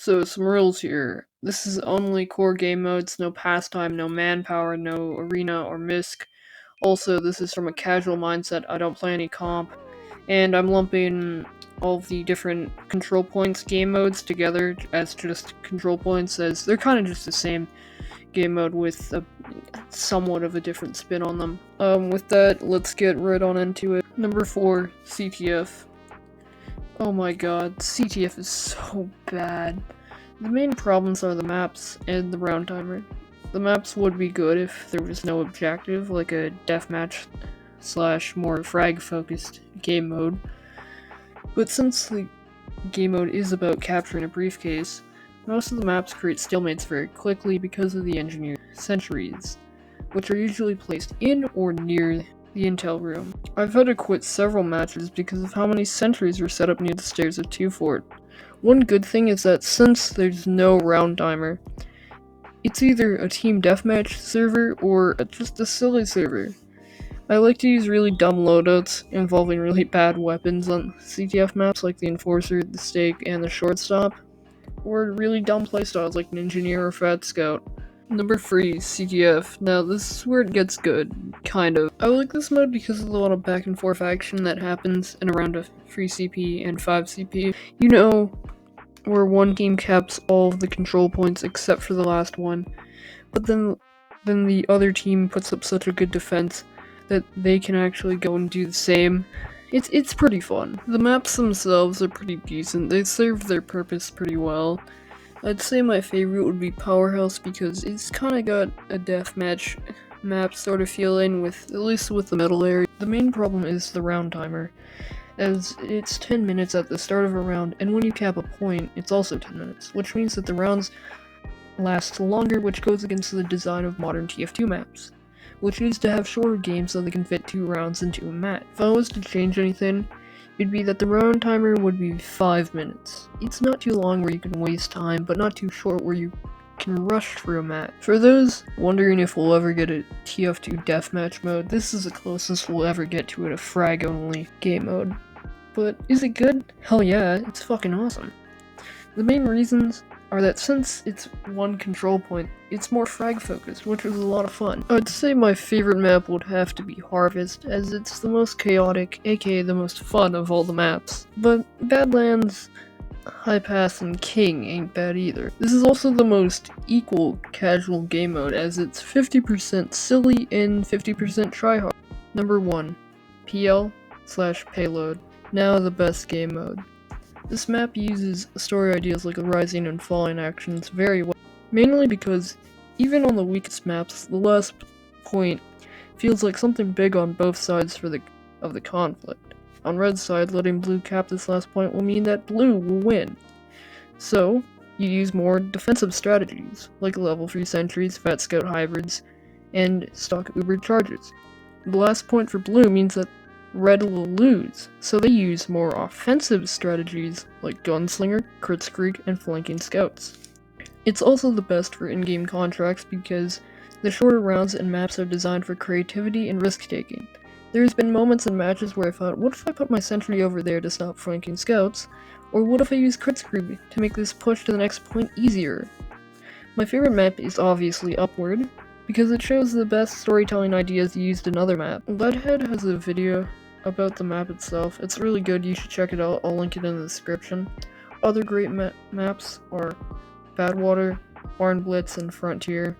So, some rules here. This is only core game modes, no pastime, no manpower, no arena or misc. Also, this is from a casual mindset, I don't play any comp. And I'm lumping all of the different control points game modes together as just control points, as they're kind of just the same game mode with a somewhat of a different spin on them. With that, let's get right on into it. Number 4, CTF. Oh my god, CTF is so bad. The main problems are the maps and the round timer. The maps would be good if there was no objective, like a deathmatch / more frag-focused game mode. But since the game mode is about capturing a briefcase, most of the maps create stalemates very quickly because of the engineered sentries, which are usually placed in or near the intel room. I've had to quit several matches because of how many sentries were set up near the stairs of 2 Fort. One good thing is that since there's no round timer, it's either a team deathmatch server or just a silly server. I like to use really dumb loadouts involving really bad weapons on CTF maps like the Enforcer, the Stake, and the Shortstop, or really dumb playstyles like an Engineer or Fat Scout. Number 3, CTF. Now this is where it gets good, kind of. I like this mode because of the lot of back and forth action that happens in around a 3 CP and 5 CP. You know, where one team caps all of the control points except for the last one, but then the other team puts up such a good defense that they can actually go and do the same. It's pretty fun. The maps themselves are pretty decent, they serve their purpose pretty well. I'd say my favorite would be Powerhouse because it's kinda got a deathmatch map sort of feeling, with at least with the middle area. The main problem is the round timer, as it's 10 minutes at the start of a round, and when you cap a point, it's also 10 minutes, which means that the rounds last longer, which goes against the design of modern TF2 maps, which is to have shorter games so they can fit 2 rounds into a match. If I was to change anything, it'd be that the round timer would be 5 minutes. It's not too long where you can waste time, but not too short where you can rush through a match. For those wondering if we'll ever get a TF2 deathmatch mode, this is the closest we'll ever get to it, a frag-only game mode. But is it good? Hell yeah, it's fucking awesome. The main reasons are that since it's one control point, it's more frag focused, which is a lot of fun. I'd say my favorite map would have to be Harvest, as it's the most chaotic, aka the most fun of all the maps. But Badlands, High Pass, and King ain't bad either. This is also the most equal casual game mode, as it's 50% silly and 50% tryhard. Number 1, PL/Payload. Now the best game mode. This map uses story ideas like the rising and falling actions very well, mainly because even on the weakest maps, the last point feels like something big on both sides of the conflict. On Red's side, letting Blue cap this last point will mean that Blue will win. So, you use more defensive strategies, like level 3 sentries, Fat Scout hybrids, and stock Uber charges. The last point for Blue means that Red will lose, so they use more offensive strategies like Gunslinger, Kritzkrieg, and flanking scouts. It's also the best for in-game contracts because the shorter rounds and maps are designed for creativity and risk-taking. There's been moments in matches where I thought, what if I put my sentry over there to stop flanking scouts? Or what if I use Kritzkrieg to make this push to the next point easier? My favorite map is obviously Upward, because it shows the best storytelling ideas used in other maps. Leadhead has a video about the map itself. It's really good, you should check it out, I'll link it in the description. Other great maps are Badwater, Barn Blitz, and Frontier.